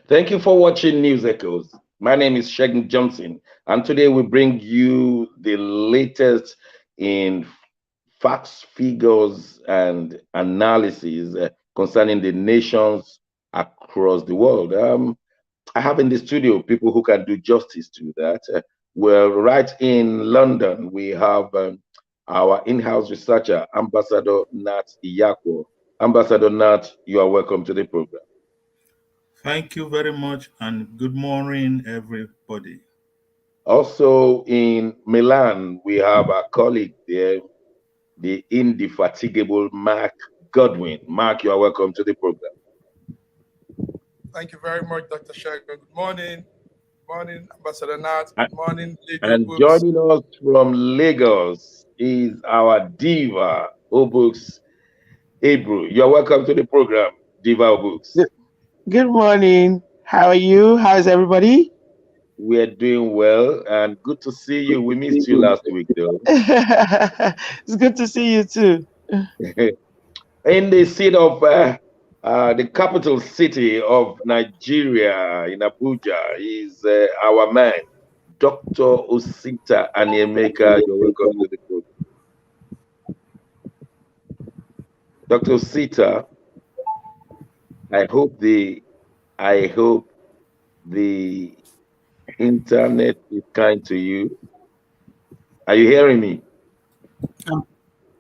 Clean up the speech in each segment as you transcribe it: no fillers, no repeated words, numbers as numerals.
Thank you for watching News Echoes. My name is Shegun Johnson, and today we bring you the latest in facts, figures, and analysis concerning the nations across the world. I have in the studio people who can do justice to that. Well, right in London, we have our in-house researcher, Ambassador Nat Iyakwo. Ambassador Nat, you are welcome to the program. Thank you very much and good morning, everybody. Also in Milan, we have our colleague there, the indefatigable Mark Godwin. Mark, you are welcome to the program. Thank you very much, Dr. Shagun. Good morning. Good morning, Ambassador Nat. A- Good morning, Lady And Books. joining us from Lagos is our diva, Obooks Abru. You are welcome to the program, Diva Obooks. Good good morning. How are you? How's everybody? We are doing well and good to see you. We missed you last week, though. It's good to see you too. In the seat of the capital city of Nigeria, in Abuja, is our man, Dr. Osita Aniemeka. You're welcome to the program. Dr. Osita, I hope the I hope the internet is kind to you. Are you hearing me? I'm,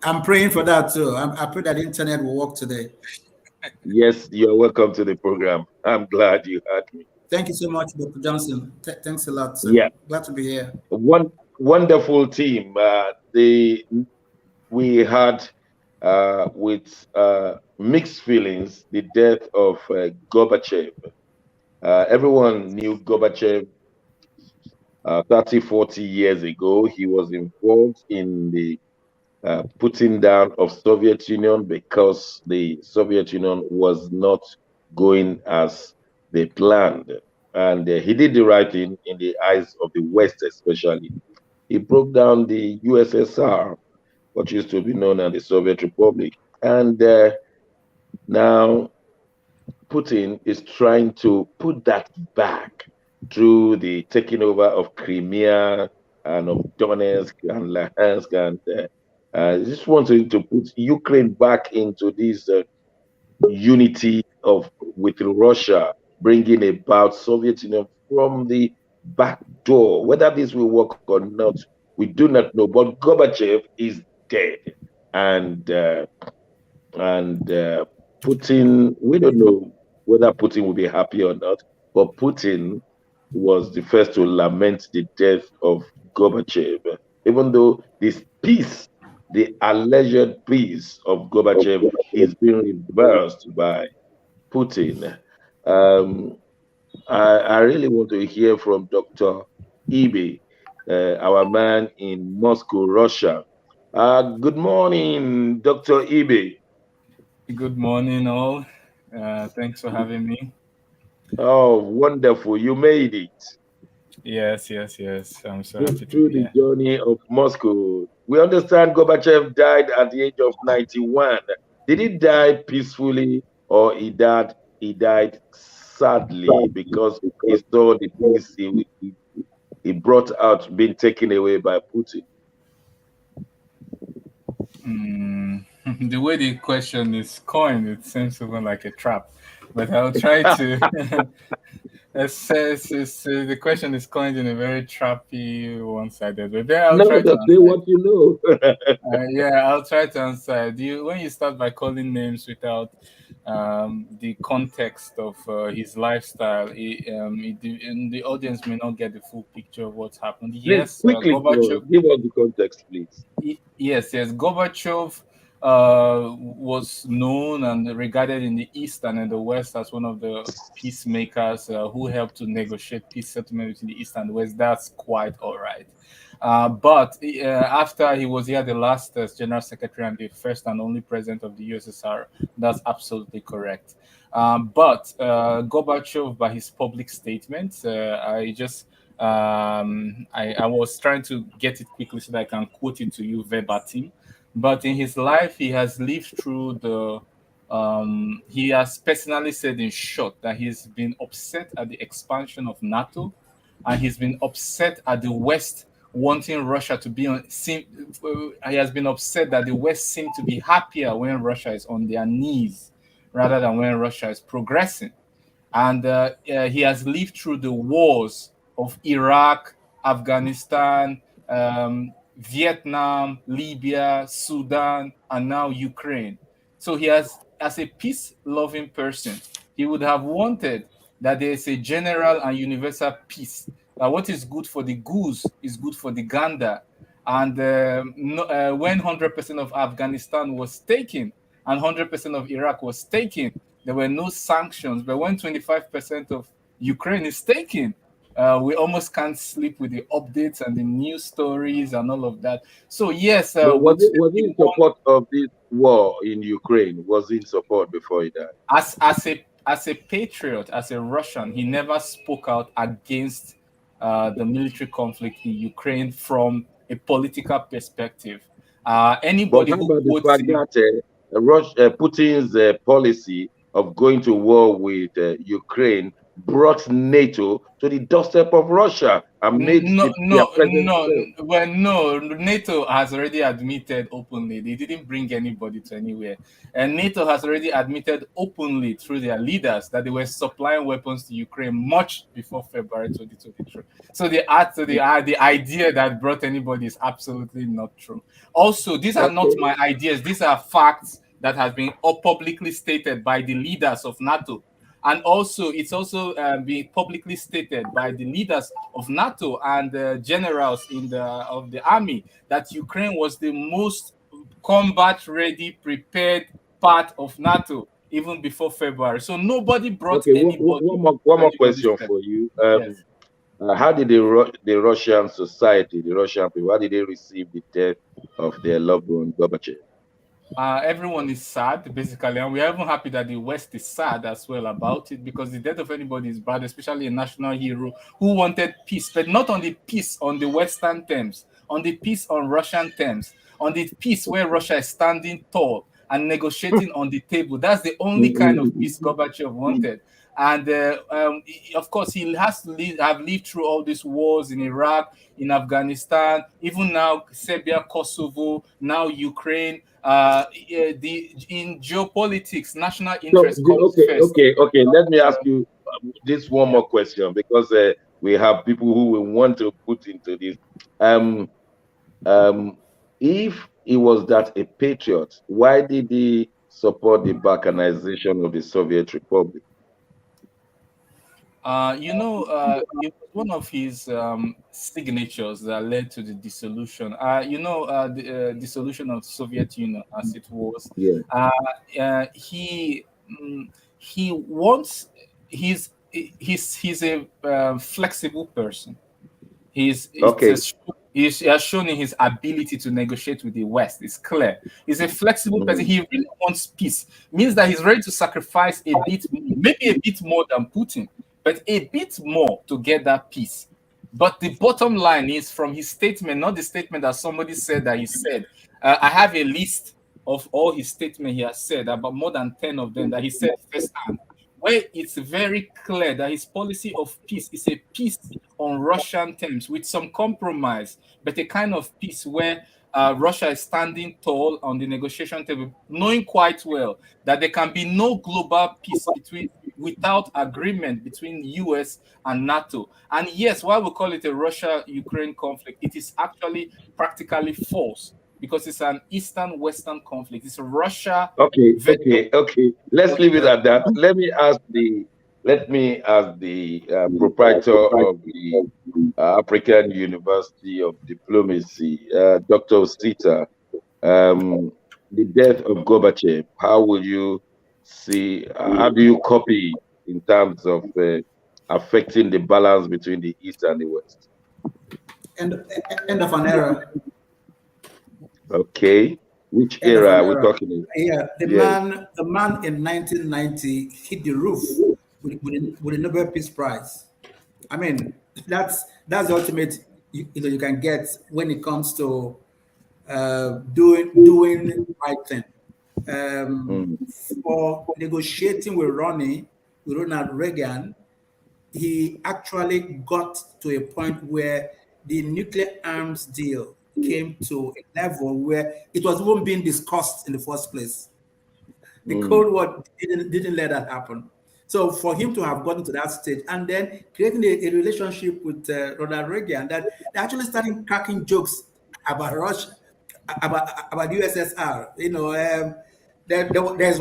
I'm praying for that too. I pray that the internet will work today. Yes, you're welcome to the program. I'm glad you heard me. Thank you so much, Dr. Johnson. Thanks a lot, sir. Yeah, Glad to be here. one wonderful team. We had with mixed feelings the death of Gorbachev. Everyone knew Gorbachev 30, 40 years ago. He was involved in the putting down of Soviet Union because the Soviet Union was not going as they planned. And he did the right thing in the eyes of the West, especially. He broke down the USSR, what used to be known as the Soviet Republic. And now Putin is trying to put that back through the taking over of Crimea and of Donetsk and Luhansk, and just wanting to put Ukraine back into this unity of with Russia, bringing about Soviet Union from the back door. Whether this will work or not, we do not know. But Gorbachev is dead, and uh, and Putin, we don't know whether Putin will be happy or not, but Putin was the first to lament the death of Gorbachev, even though this peace, the alleged peace of Gorbachev, is being reversed by Putin. Um, I really want to hear from Dr. Ibe, our man in Moscow, Russia. Good morning, Dr. Ibe. Good morning, all. Thanks for having me. Oh, wonderful. You made it Yes. I'm so through, happy to through be the here. journey of Moscow. We understand Gorbachev died at the age of 91. Did he die peacefully or he died sadly because he saw the peace he brought out being taken away by Putin? Mm, the way the question is coined, it seems even like a trap, but I'll try to. The question is coined in a very trappy, one-sided way. But I'll No, try to just say answer it. what you know. Yeah, I'll try to answer. When you start by calling names without the context of his lifestyle, and the audience may not get the full picture of what's happened. Please, Yes, quickly, Gorbachev. give us the context, please. Yes. Gorbachev was known and regarded in the East and in the West as one of the peacemakers who helped to negotiate peace settlement between the East and the West. That's quite all right. But after he was here, the last as General Secretary and the first and only president of the USSR, that's absolutely correct. But Gorbachev, by his public statements, I was trying to get it quickly so that I can quote it to you verbatim. But in his life, he has lived through the He has personally said in short that he's been upset at the expansion of NATO, and he's been upset at the West wanting Russia to be on. He has been upset that the West seem to be happier when Russia is on their knees rather than when Russia is progressing. And he has lived through the wars of Iraq, Afghanistan, Vietnam, Libya, Sudan, and now Ukraine. So he has, as a peace-loving person, he would have wanted that there is a general and universal peace. That what is good for the goose is good for the gander. And when 100% of Afghanistan was taken and 100% of Iraq was taken, there were no sanctions. But when 25% of Ukraine is taken, we almost can't sleep with the updates and the news stories and all of that. So yes, but was he in support of this war in Ukraine? Was he in support before he died? As a patriot, as a Russian, he never spoke out against the military conflict in Ukraine from a political perspective. Anybody But how who about the quotes fact that Putin's policy of going to war with Ukraine brought NATO to the doorstep of Russia and made their presence felt? Well, no. NATO has already admitted openly they didn't bring anybody to anywhere, and NATO has already admitted openly through their leaders that they were supplying weapons to Ukraine much before February 2023. So the idea that brought anybody is absolutely not true. Also, these are not my ideas; these are facts that has been publicly stated by the leaders of NATO. And also, it's also being publicly stated by the leaders of NATO and generals of the army that Ukraine was the most combat-ready, prepared part of NATO even before February. So nobody brought anybody. One more question for you. Yes. How did the Russian society, the Russian people, how did they receive the death of their loved one, Gorbachev? Everyone is sad, basically, and we're even happy that the West is sad as well about it, because the death of anybody is bad, especially a national hero who wanted peace, but not on the peace on the Western terms, on the peace on Russian terms, on the peace where Russia is standing tall and negotiating on the table. That's the only kind of peace Gorbachev wanted. And of course, he has to have lived through all these wars in Iraq, in Afghanistan, even now Serbia, Kosovo, now Ukraine. In geopolitics, national interest comes first. Okay. Let me ask you this one more question, because we have people who will want to put into this. If he was that a patriot, why did he support the balkanization of the Soviet Republic? It was one of his signatures that led to the dissolution. The dissolution of the Soviet Union, as it was. Yeah. He wants. He's a flexible person. He has shown in his ability to negotiate with the West. It's clear. He's a flexible person. He really wants peace. Means that he's ready to sacrifice a bit, maybe a bit more than Putin, but a bit more to get that peace. But the bottom line is from his statement, not the statement that somebody said that he said. I have a list of all his statements he has said, about more than 10 of them that he said firsthand, where it's very clear that his policy of peace is a peace on Russian terms with some compromise, but a kind of peace where Russia is standing tall on the negotiation table, knowing quite well that there can be no global peace without agreement between US and NATO. And yes, while we call it a Russia-Ukraine conflict, it is actually practically false, because it's an Eastern-Western conflict. It's a Russia. Okay. Let's leave it at that. Let me ask the proprietor of the African University of Diplomacy, Dr. Osita, the death of Gorbachev. How will you see? How do you copy in terms of affecting the balance between the East and the West? End of an era. Okay. Which era are we talking about? Yeah, the man in 1990 hit the roof with the Nobel Peace Prize. I mean, that's the ultimate you can get when it comes to doing the right thing. for negotiating with Ronald Reagan. He actually got to a point where the nuclear arms deal came to a level where it was even being discussed in the first place. The Cold War didn't let that happen. So for him to have gotten to that stage and then creating a relationship with Ronald Reagan, that they actually started cracking jokes about Russia, about USSR. There's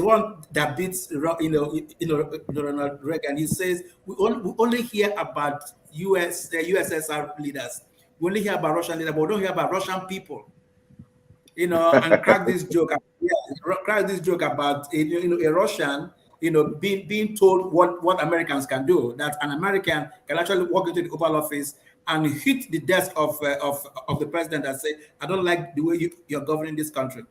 one that beats Ronald Reagan. He says we only hear about USSR leaders. We only hear about Russian leaders, but we don't hear about Russian people. And crack this joke about a Russian, being told what Americans can do. That an American can actually walk into the Oval Office and hit the desk of the president and say, "I don't like the way you're governing this country."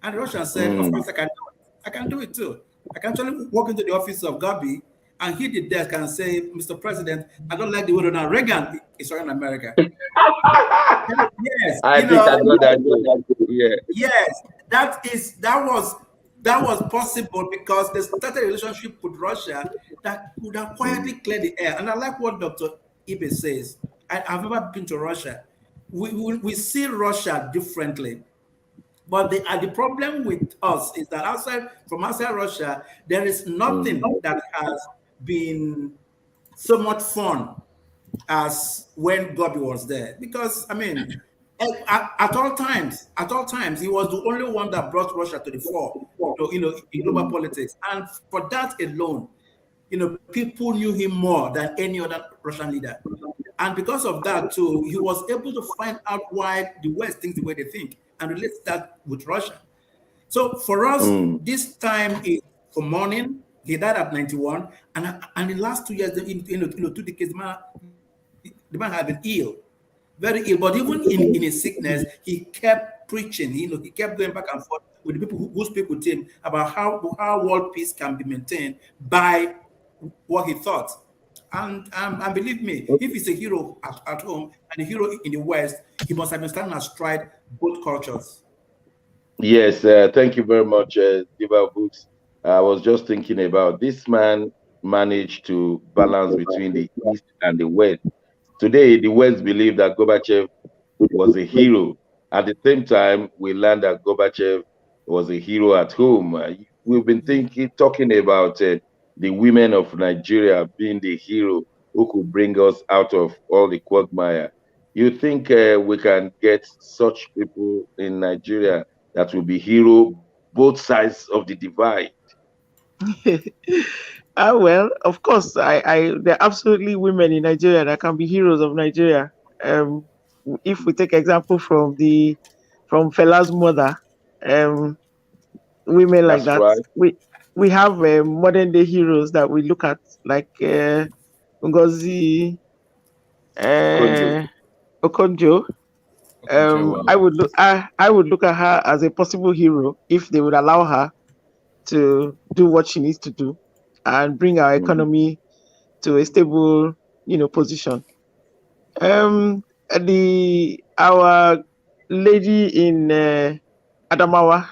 And the Russian said, "Of course I can do it. I can do it too. I can actually walk into the office of Gabi and hit the desk and say, Mr. President, I don't like the way Ronald Reagan is running America." Yes, I think I got that. Yeah. Yes, that was possible because they started a relationship with Russia that would have quietly cleared the air. And I like what Dr. Ibe says. I've never been to Russia. We see Russia differently. But the problem with us is that outside Russia, there is nothing that has been so much fun as when Gobi was there. Because I mean, at all times, he was the only one that brought Russia to the fore, in global politics. And for that alone, people knew him more than any other Russian leader. And because of that too, he was able to find out why the West thinks the way they think and relate that with Russia. So for us, this time is for mourning. He died at 91, and in the last 2 years, 2 decades, the man had been ill, very ill. But even in his sickness, he kept preaching. He kept going back and forth with the people who speak with him about how world peace can be maintained by what he thought. And believe me, if he's a hero at home and a hero in the West, he must have been standing astride both cultures. Yes, thank you very much, Diva Books. I was just thinking about this man managed to balance between the East and the West. Today, the West believe that Gorbachev was a hero. At the same time, we learned that Gorbachev was a hero at home. We've been talking about the women of Nigeria being the hero who could bring us out of all the quagmire. You think we can get such people in Nigeria that will be hero both sides of the divide? Well, of course, there are absolutely women in Nigeria that can be heroes of Nigeria. If we take example from Fela's mother, women like that, right. We have modern day heroes that we look at, like Ngozi Okonjo. I would look at her as a possible hero if they would allow her to do what she needs to do and bring our economy to a stable, position. Our lady in Adamawa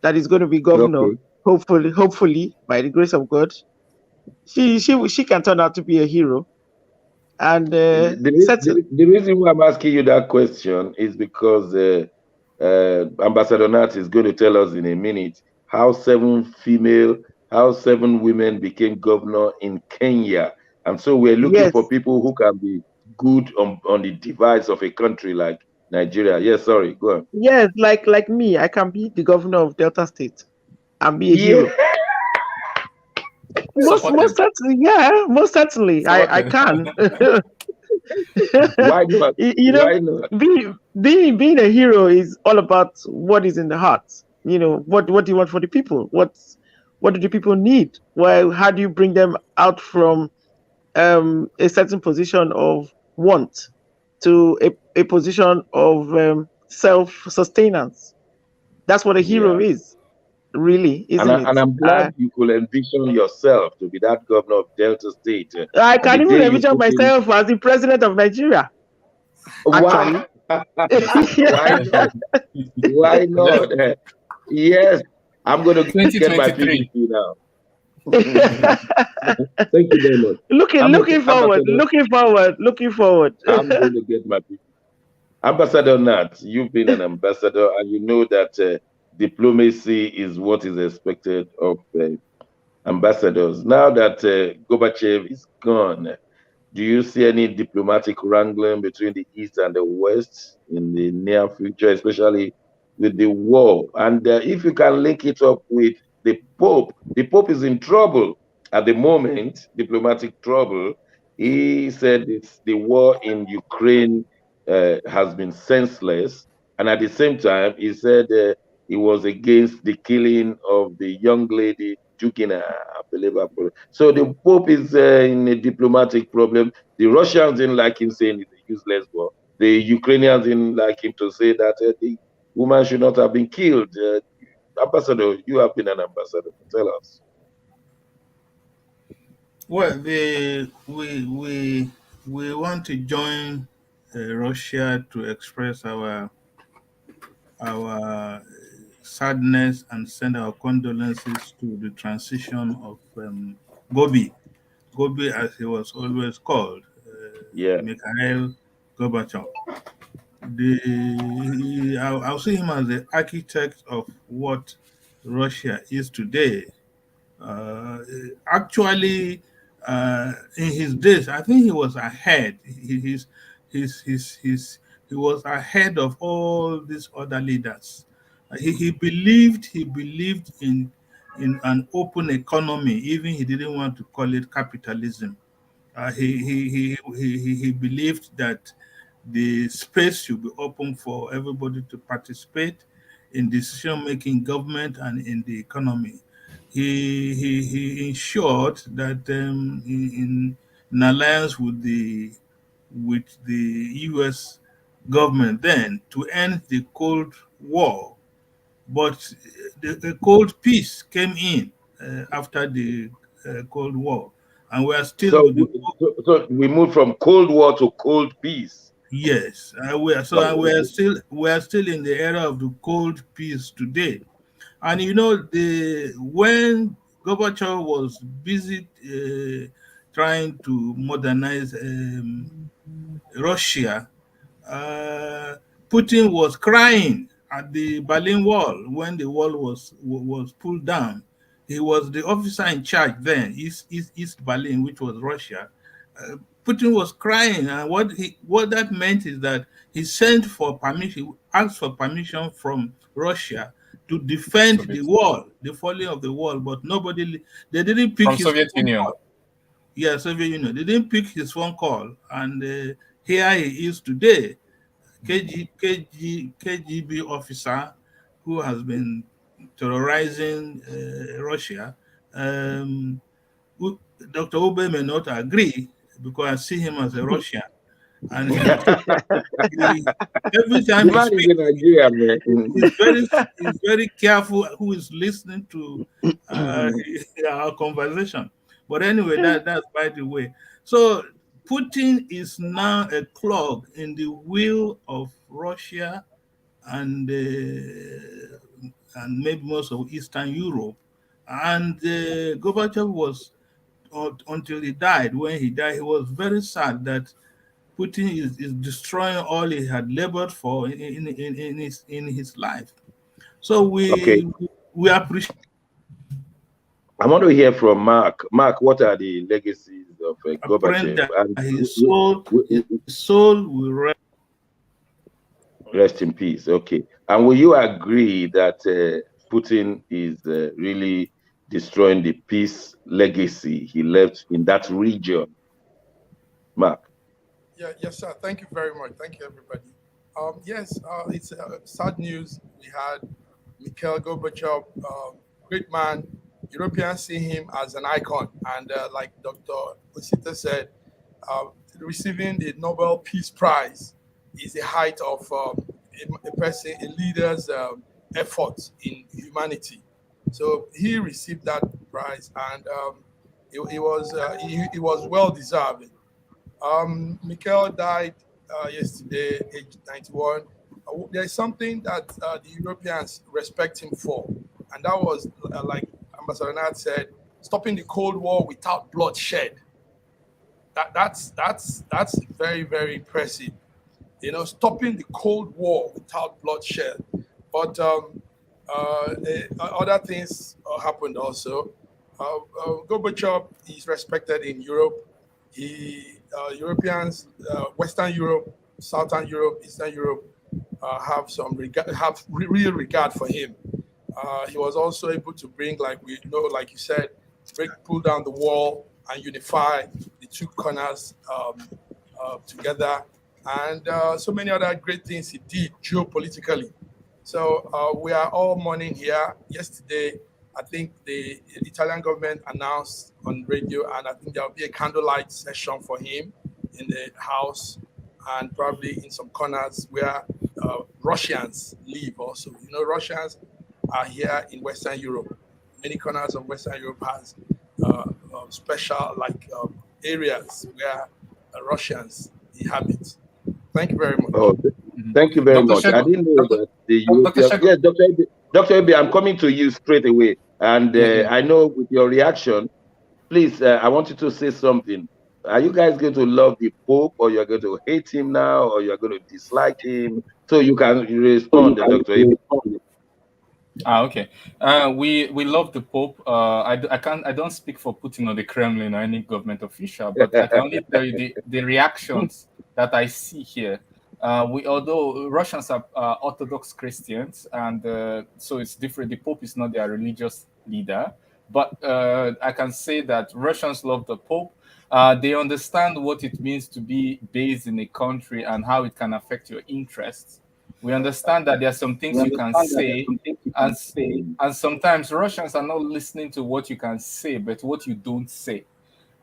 that is going to be governor, hopefully by the grace of God, she can turn out to be a hero. And the reason why I'm asking you that question is because Ambassador Nat is going to tell us in a minute how 7 women became governor in Kenya. And so we're looking for people who can be good on the divides of a country like Nigeria. Yes, sorry, go on. Yes, like me, I can be the governor of Delta State and be a hero. Most certainly, I can. Why not? Why not? Being a hero is all about what is in the heart. What do you want for the people? What do the people need? How do you bring them out from a certain position of want to a position of self-sustenance? That's what a hero is, really, isn't it? And I'm glad you could envision yourself to be that governor of Delta State. I can even envision myself as the president of Nigeria. Why? Why not? Yes, I'm going to get my 2023. PVC now. Thank you very much. looking forward, looking forward. I'm going to get my PVC. Ambassador Nat, you've been an ambassador, and you know that diplomacy is what is expected of ambassadors. Now that Gorbachev is gone, do you see any diplomatic wrangling between the East and the West in the near future, especially with the war? And if you can link it up with the Pope is in trouble at the moment, diplomatic trouble. He said it's the war in Ukraine has been senseless. And at the same time, he said he was against the killing of the young lady Jugina, I believe. So the Pope is in a diplomatic problem. The Russians didn't like him saying it's a useless war. The Ukrainians didn't like him to say that the woman should not have been killed. Ambassador, you have been an ambassador. Tell us. Well, we want to join Russia to express our sadness and send our condolences to the transition of Gobi, as he was always called, Yeah. Mikhail Gorbachev. I'll see him as the architect of what Russia is today. Uh, Actually, in his days, I think he was ahead. He was ahead of all these other leaders. He believed in an open economy. Even he didn't want to call it capitalism. He believed that the space should be open for everybody to participate in decision making, government, and in the economy. He ensured that in alliance with the U.S. government then to end the Cold War, but the Cold Peace came in after the Cold War, and we are still So, with the so we moved from Cold War to Cold Peace. yes. We are still in the era of the Cold Peace today, and the when Gorbachev was busy trying to modernize Russia, uh, Putin was crying at the Berlin Wall when the wall was pulled down. He was the officer in charge then, East Berlin, which was Russia. Uh, Putin was crying, and what that meant is that he sent for permission, asked for permission from Russia to defend the Soviet, wall, the falling of the wall, but they didn't pick from his Soviet phone Union. call. Yeah, Soviet Union. They didn't pick his phone call, and here he is today, KGB officer who has been terrorizing Russia. Um, Dr. Ube may not agree because I see him as a Russian, and he, every time The he man is speaks, in Nigeria, man. he's very careful who is listening to uh, our conversation. But anyway, that's by the way. So Putin is now a clog in the wheel of Russia and maybe most of Eastern Europe. And Gorbachev was until he died. When he died, he was very sad that Putin is destroying all he had labored for in his life. So Okay. we appreciate I want to hear from Mark. Mark, what are the legacies of praying Gorbachev? that And his soul will rest. rest in peace. Okay. And will you agree that Putin is really destroying the peace legacy he left in that region? Mark. Yeah, yes, sir. Thank you very much. Thank you, everybody. Yes, it's sad news. We had Mikhail Gorbachev, great man. Europeans see him as an icon, and like Dr. Osita said, uh, receiving the Nobel Peace Prize is the height of a person, a leader's effort in humanity. So he received that prize, and he was well deserved. Mikhail died yesterday, aged 91. there's something that the Europeans respect him for, and that was, like Ambassador Nat said, stopping the Cold War without bloodshed. That's very, very impressive. Stopping the Cold War without bloodshed. But other things happened also. Gorbachev is respected in Europe. Europeans, Western Europe, Southern Europe, Eastern Europe have real regard for him. He was also able to bring, like you said, pull down the wall and unify the two corners together, and so many other great things he did geopolitically. So we are all mourning here. Yesterday, I think the Italian government announced on radio, and I think there will be a candlelight session for him in the house, and probably in some corners where Russians live also. Russians are here in Western Europe. Many corners of Western Europe has special areas where Russians inhabit. Thank you very much. Oh, thank you very much. I didn't know that the European. Yes, Dr. Ebi, I'm coming to you straight away. And I know with your reaction, please, I want you to say something. Are you guys going to love the Pope, or you're going to hate him now, or you're going to dislike him? So you can respond, Dr. Ebi. Okay. We love the Pope. I don't speak for Putin or the Kremlin or any government official, but I can only tell you the reactions that I see here. Although Russians are Orthodox Christians, and so it's different. The Pope is not their religious leader, but I can say that Russians love the Pope. They understand what it means to be based in a country and how it can affect your interests. We understand that there are some things you can say, and sometimes Russians are not listening to what you can say, but what you don't say.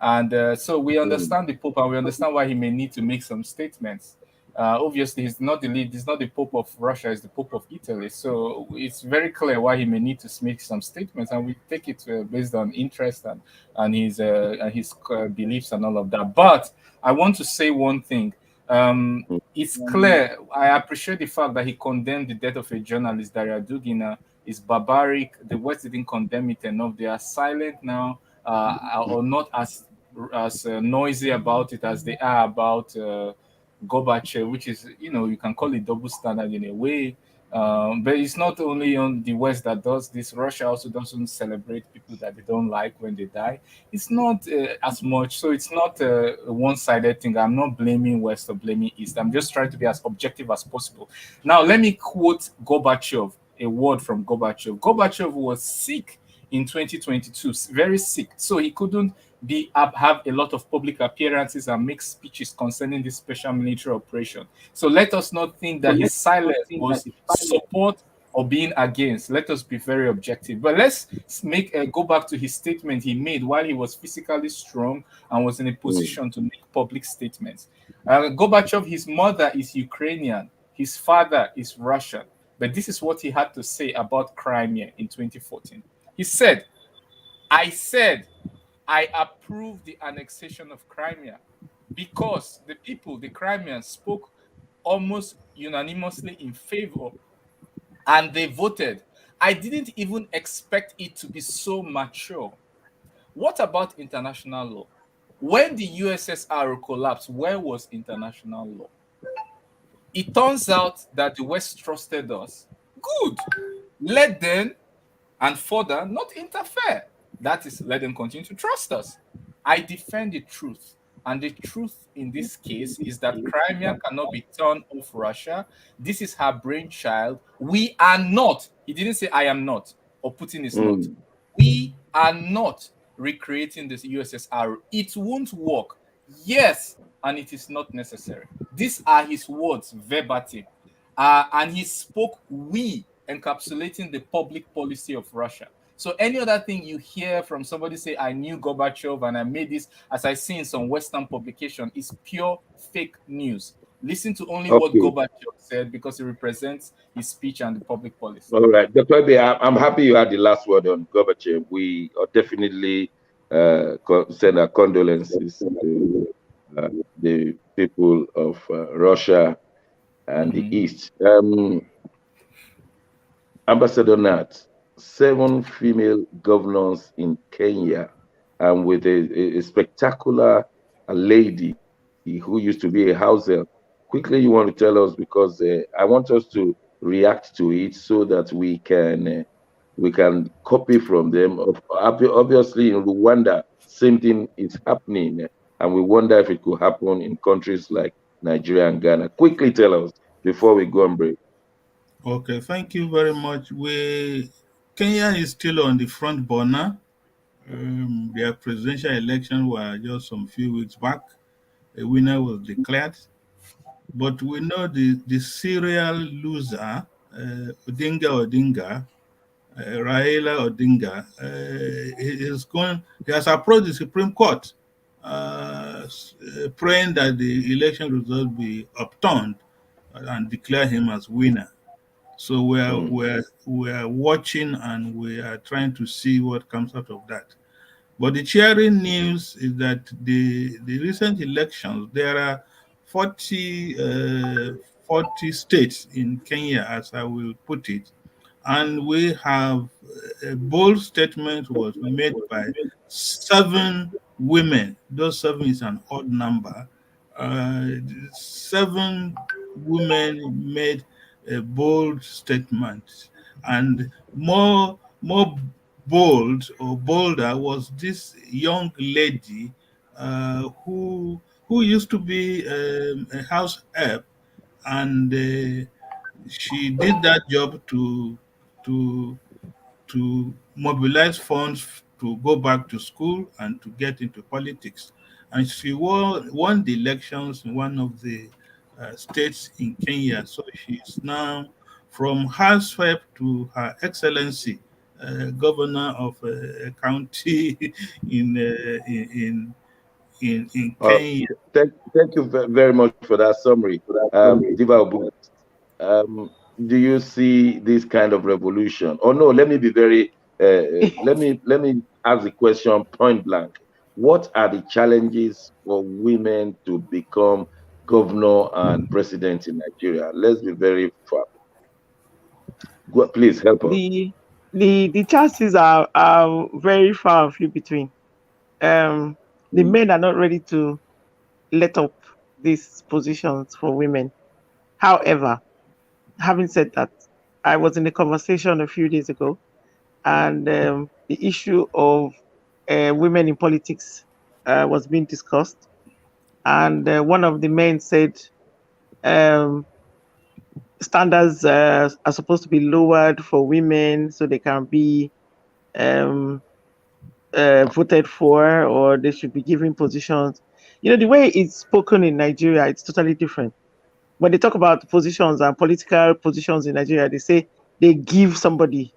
And so we understand the Pope, and we understand why he may need to make some statements. Obviously, he's not the lead. He's not the Pope of Russia. He's the Pope of Italy. So it's very clear why he may need to make some statements, and we take it based on interest and his beliefs and all of that. But I want to say one thing. It's clear. I appreciate the fact that he condemned the death of a journalist, Daria Dugina. It's barbaric. The West didn't condemn it enough. They are silent now, or not as noisy about it as they are about Gorbachev, which is, you can call it double standard in a way. But it's not only on the West that does this. Russia also doesn't celebrate people that they don't like when they die. It's not as much. So it's not a one-sided thing. I'm not blaming West or blaming East. I'm just trying to be as objective as possible. Now, let me quote Gorbachev, a word from Gorbachev. Gorbachev was sick in 2022, very sick. So he couldn't have a lot of public appearances and make speeches concerning this special military operation. So let us not think that his silence was support or being against. Let us be very objective. But let's go back to his statement he made while he was physically strong and was in a position to make public statements. Gorbachev, his mother is Ukrainian, his father is Russian. But this is what he had to say about Crimea in 2014. He said, I approve the annexation of Crimea because the people, the Crimeans, spoke almost unanimously in favor, and they voted. I didn't even expect it to be so mature. What about international law? When the USSR collapsed, where was international law? It turns out that the West trusted us. Good. Let them and further not interfere. That is, let them continue to trust us. I defend the truth. And the truth in this case is that Crimea cannot be turned off Russia. This is her brainchild. We are not, he didn't say I am not, or Putin is not. We are not recreating this USSR. It won't work. Yes, and it is not necessary. These are his words verbatim. And he spoke we, encapsulating the public policy of Russia. So any other thing you hear from somebody say, I knew Gorbachev and I made this, as I see in some Western publication, is pure fake news. Listen to only what Gorbachev said because it represents his speech and the public policy. All right. Dr. Ebi, I'm happy you had the last word on Gorbachev. We definitely send our condolences to the people of Russia and the East. Ambassador Nat, 7 female governors in Kenya, and with a spectacular lady who used to be a houser. Quickly, you want to tell us because I want us to react to it so that we can copy from them. Obviously, in Rwanda, same thing is happening, and we wonder if it could happen in countries like Nigeria and Ghana. Quickly tell us before we go on break. Okay, thank you very much. Kenya is still on the front burner. Their presidential election were just some few weeks back. A winner was declared, but we know the serial loser, Odinga, Raila Odinga, he has approached the Supreme Court, praying that the election result be upturned and declare him as winner. So Mm, we're watching and we are trying to see what comes out of that. But the cheering news is that the recent elections, there are 40, 40 states in Kenya, as I will put it, and we have a bold statement was made by 7 women. Those 7 is an odd number. Uh, 7 women made a bold statement, and more bold or bolder was this young lady who used to be a house help, and she did that job to to mobilize funds to go back to school and to get into politics. And she won the elections in one of the states in Kenya. So she's now from housewife to Her Excellency, governor of a county in, in Uh, Kenya. thank you very much for that summary, Diva Obu. Um, do you see this kind of revolution? Or no, let me be very. Let me ask the question point blank. What are the challenges for women to become governor and president in Nigeria? Let's be very fair. Please help us. The chances are very far and few between. Um, the Mm, men are not ready to let up these positions for women. However, having said that, I was in a conversation a few days ago, and the issue of women in politics was being discussed. And one of the men said um, standards are supposed to be lowered for women so they can be um, voted for, or they should be given positions. The way it's spoken in Nigeria, it's totally different. When they talk about positions and political positions in Nigeria, they say they give somebody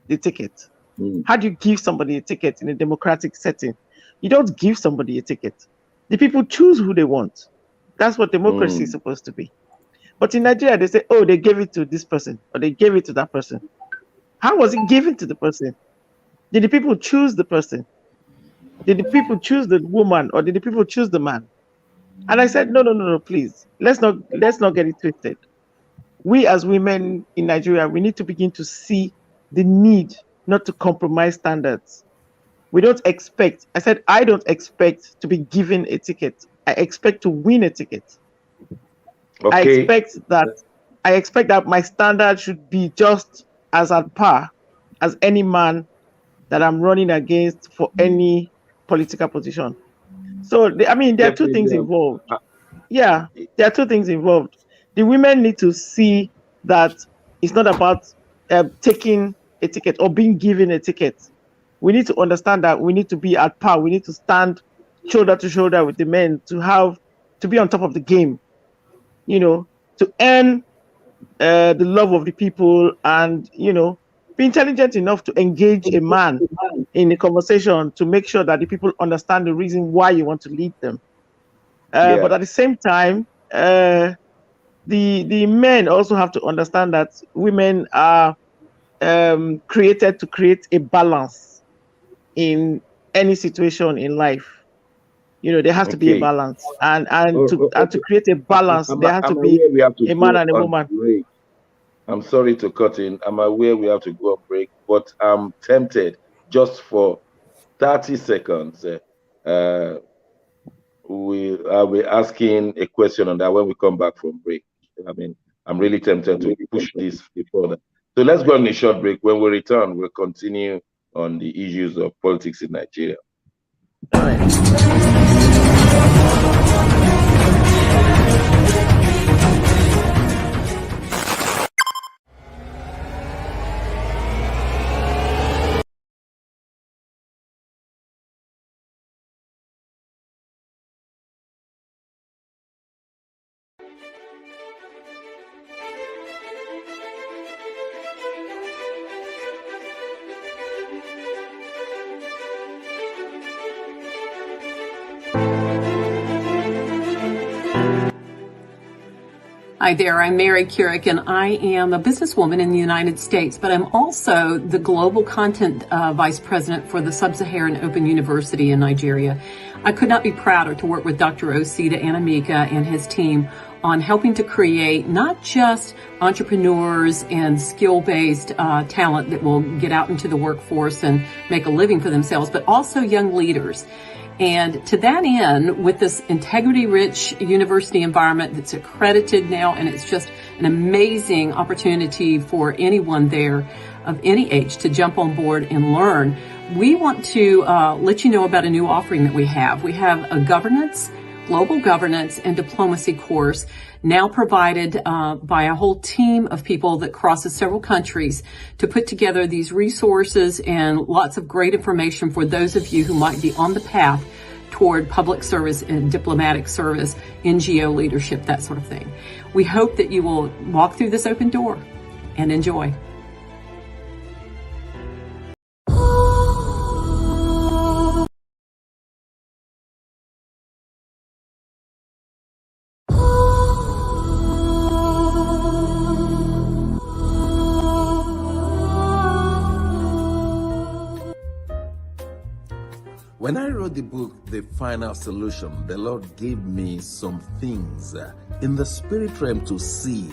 the ticket. mm, How do you give somebody a ticket in a democratic setting? You don't give somebody a ticket. The people choose who they want. That's what democracy is mm, supposed to be. But in Nigeria, they say, oh, they gave it to this person or they gave it to that person. How was it given to the person? Did the people choose the person? Did the people choose the woman or did the people choose the man? And I said, no, no, no, no, please. Let's not get it twisted. We as women in Nigeria, we need to begin to see the need not to compromise standards. We don't expect, I said, I don't expect to be given a ticket. I expect to win a ticket. I okay. expect that my standard should be just as at par as any man that I'm running against for any political position. So, there are two things Definitely. involved. Yeah, there are two things involved. The women need to see that it's not about taking a ticket or being given a ticket. We need to understand that we need to be at par. We need to stand shoulder to shoulder with the men to be on top of the game, to earn the love of the people, and be intelligent enough to engage a man in a conversation to make sure that the people understand the reason why you want to lead them. But Yeah. at the same time, the men also have to understand that women are created to create a balance in any situation in life. There has to be a Okay. balance, and to Okay. create a balance, there has to I'm be aware we have to a man go and a on woman. break. I'm sorry to cut in. I'm aware we have to go on break, but I'm tempted just for 30 seconds. I'll be asking a question on that when we come back from break. I mean, I'm really tempted to push this further. So let's go on a short break. When we return, we'll continue on the issues of politics in Nigeria. All right. Hi there, I'm Mary Keurig, and I am a businesswoman in the United States, but I'm also the Global Content Vice President for the Sub-Saharan Open University in Nigeria. I could not be prouder to work with Dr. Osita Anamika and his team on helping to create not just entrepreneurs and skill-based talent that will get out into the workforce and make a living for themselves, but also young leaders. And to that end, with this integrity-rich university environment that's accredited now, and it's just an amazing opportunity for anyone there of any age to jump on board and learn, we want to let you know about a new offering that we have. We have a global governance and diplomacy course now provided by a whole team of people that crosses several countries to put together these resources and lots of great information for those of you who might be on the path toward public service and diplomatic service, NGO leadership, that sort of thing. We hope that you will walk through this open door and enjoy. When I wrote the book, The Final Solution, the Lord gave me some things in the spirit realm to see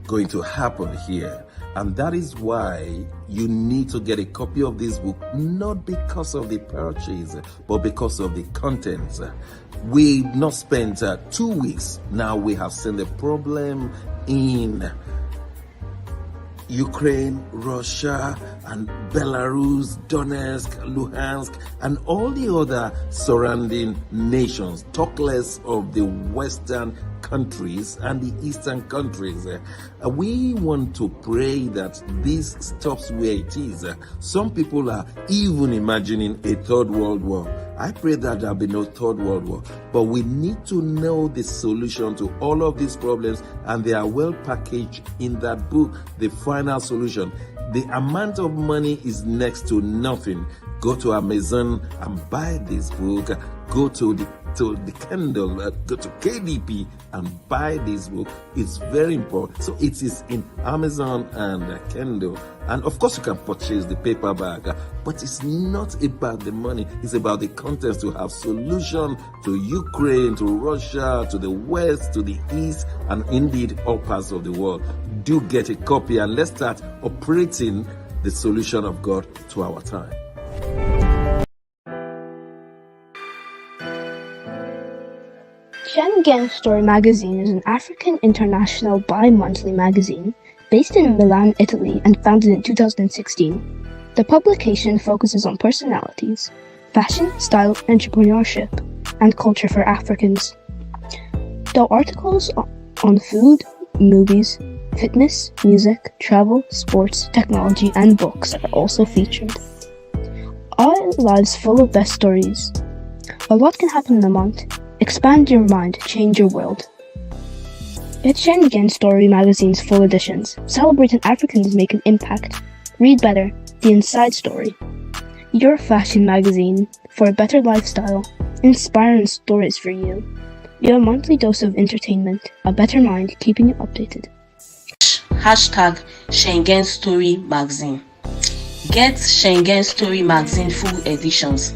going to happen here. And that is why you need to get a copy of this book, not because of the purchase, but because of the contents. We've not spent 2 weeks. Now we have seen the problem in Ukraine, Russia, and Belarus, Donetsk, Luhansk, and all the other surrounding nations, talk less of the Western countries and the Eastern countries. We want to pray that this stops where it is. Some people are even imagining a third world war. I pray that there'll be no third world war. But we need to know the solution to all of these problems, and they are well packaged in that book, The Final Solution. The amount of money is next to nothing. Go to Amazon and buy this book. Go to the Kindle, go to KDP and buy this book. It's very important. So it is in Amazon and Kindle. And of course you can purchase the paperback, but it's not about the money. It's about the contents to have solution to Ukraine, to Russia, to the West, to the East, and indeed all parts of the world. Do get a copy and let's start operating the solution of God to our time. Schengen Story magazine is an African international bi-monthly magazine based in Milan, Italy, and founded in 2016. The publication focuses on personalities, fashion, style, entrepreneurship, and culture for Africans. Though articles on food, movies, fitness, music, travel, sports, technology, and books are also featured. Our lives full of best stories. A lot can happen in a month. Expand your mind, change your world. Get Schengen Story magazine's full editions. Celebrating Africans make an impact. Read better, the inside story. Your fashion magazine for a better lifestyle. Inspiring stories for you. Your monthly dose of entertainment. A better mind keeping you updated. Hashtag Schengen Story magazine. Get Schengen Story magazine full editions.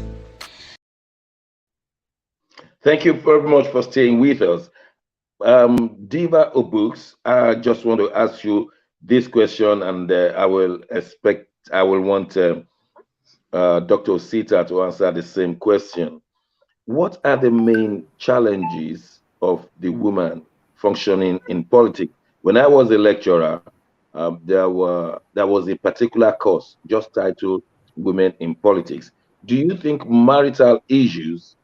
Thank you very much for staying with us. Diva Obooks, I just want to ask you this question, and I will want Dr. Osita to answer the same question. What are the main challenges of the woman functioning in politics? When I was a lecturer, there was a particular course just titled Women in Politics. Do you think marital issues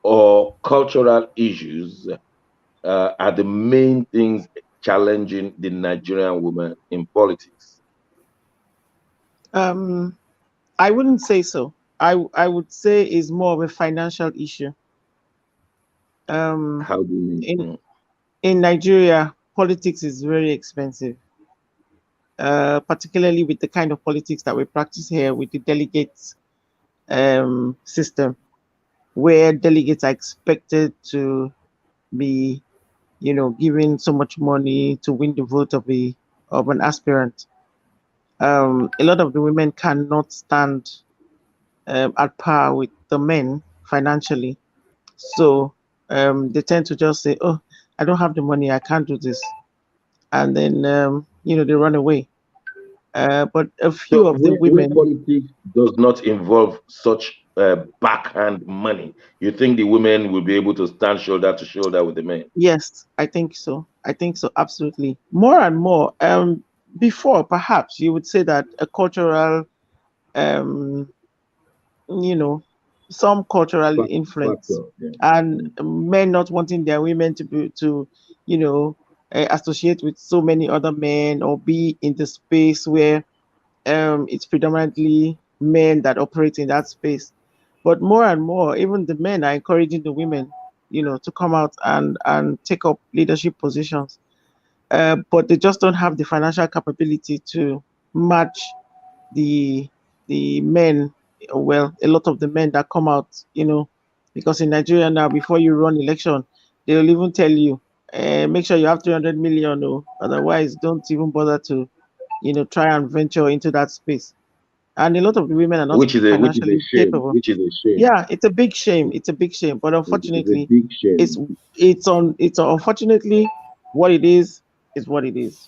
or cultural issues are the main things challenging the Nigerian woman in politics? I wouldn't say so. I would say it's more of a financial issue. How do you mean? In Nigeria, politics is very expensive. Particularly with the kind of politics that we practice here with the delegates system, where delegates are expected to be, given so much money to win the vote of an aspirant. A lot of the women cannot stand at par with the men financially, so they tend to just say, "Oh, I don't have the money, I can't do this," and then they run away. But a few So of the where women, politics does not involve such backhand money, you think the women will be able to stand shoulder to shoulder with the men? yes, I think so. I think so, absolutely. More and more. Before, perhaps you would say that a cultural, um, you know, some cultural influence, Factor, yeah. and men not wanting their women you know, associate with so many other men or be in the space where it's predominantly men that operate in that space. But more and more, even the men are encouraging the women, to come out and take up leadership positions. But they just don't have the financial capability to match the men. Well, a lot of the men that come out, because in Nigeria now, before you run election, they'll even tell you, make sure you have 300 million, or otherwise don't even bother to, try and venture into that space. And a lot of the women are not Which is a financially shame. capable. Which is a shame. Yeah, it's a big shame. It's a big shame. But It's a unfortunately, big it's shame. unfortunately what it is what it is.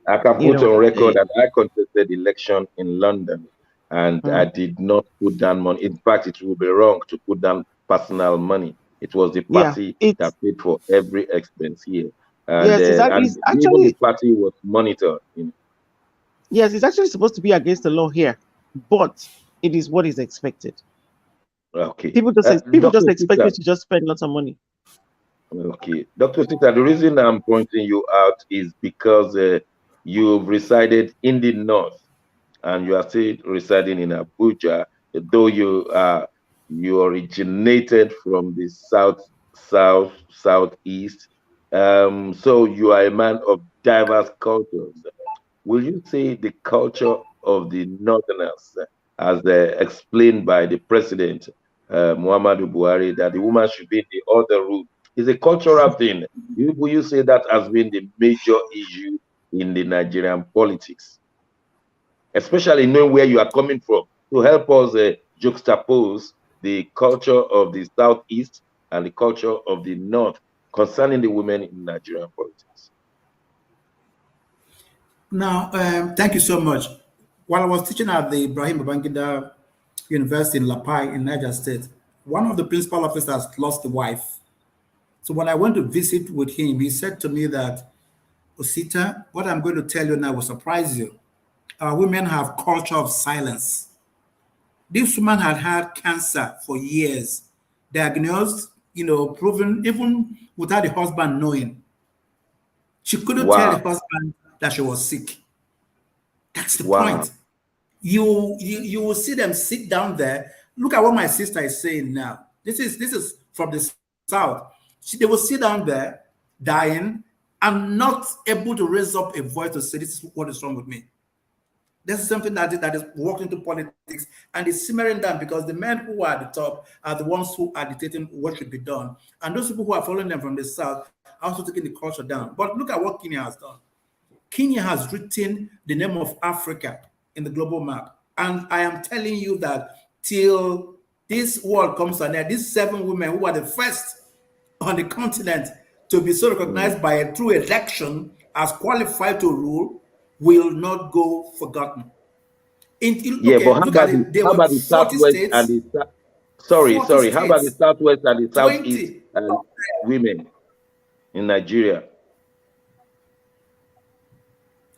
I can You put know, on record that I contested election in London and I mm, did not put down money. In fact, it would be wrong to put down personal money. It was the yeah, party that it's paid for every expense here. yes, And it's even the actually party was monitored. yes, it's actually supposed to be against the law here, but it is what is expected. Okay. People just Dr. expect you Sita, to just spend lots of money. okay. Dr. Sita, the reason I'm pointing you out is because you've resided in the north and you are still residing in Abuja, though you originated from the southeast. So you are a man of diverse cultures. Will you say the culture of the Northerners, as explained by the president, Muhammadu Buhari, that the woman should be in the other room, is a cultural thing? Will you say that has been the major issue in the Nigerian politics, especially knowing where you are coming from, to help us juxtapose the culture of the Southeast and the culture of the North concerning the women in Nigerian politics? Now, thank you so much. While I was teaching at the Ibrahim Babangida University in La Pai in Niger State, one of the principal officers lost a wife. So when I went to visit with him, he said to me that, Osita, what I'm going to tell you now will surprise you. Our women have culture of silence. This woman had had cancer for years, diagnosed, proven even without the husband knowing. She couldn't tell the Wow, husband that she was sick. That's the wow, point. You will see them sit down there. Look at what my sister is saying now. This is from the south. They will sit down there, dying, and not able to raise up a voice to say this is what is wrong with me. This is something that is walked into politics and is simmering down because the men who are at the top are the ones who are dictating what should be done. And those people who are following them from the south are also taking the culture down. But look at what Kenya has done. Kenya has written the name of Africa in the global map. And I am telling you that till this world comes to an end, these 7 women who are the first on the continent to be so recognized by a true election as qualified to rule will not go forgotten. Yeah, but Okay, look at it. There how were about the 40 southwest and states, the 40 sorry, how about the states, southwest and the southeast 20. women in Nigeria?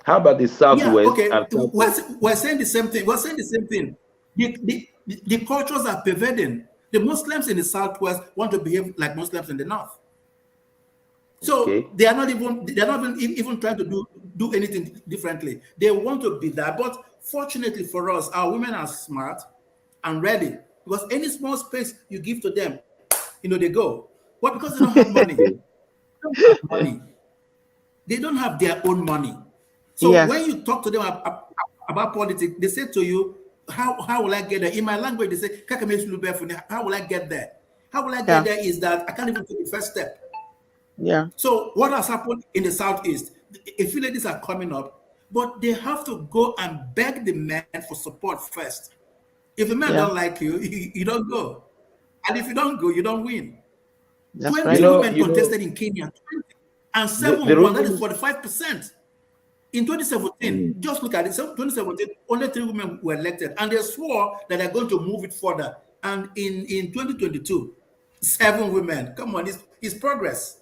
How about the Yeah, southwest okay. and southeast? We're saying the same thing. We're saying the same thing. The cultures are pervading. The Muslims in the southwest want to behave like Muslims in the north. So Okay. they are not even trying to do anything differently. They want to be that. But fortunately for us, our women are smart and ready, because any small space you give to them, they go. But because they don't have money, they don't have their own money. So when Yes. you talk to them about politics, they say to you, how will I get there? In my language, they say, how will I get there? How will I get there is that I can't even take the first step. Yeah. So what has happened in the southeast? A few ladies are coming up, but they have to go and beg the men for support first. If the men don't like you, you don't go. And if you don't go, you don't win. That's 20 right. women contested in Kenya, 20, and 7 the won. That is reason 45%. In 2017, just look at it. So 2017, only 3 women were elected, and they swore that they're going to move it further. And in 2022, 7 women. Come on, it's progress.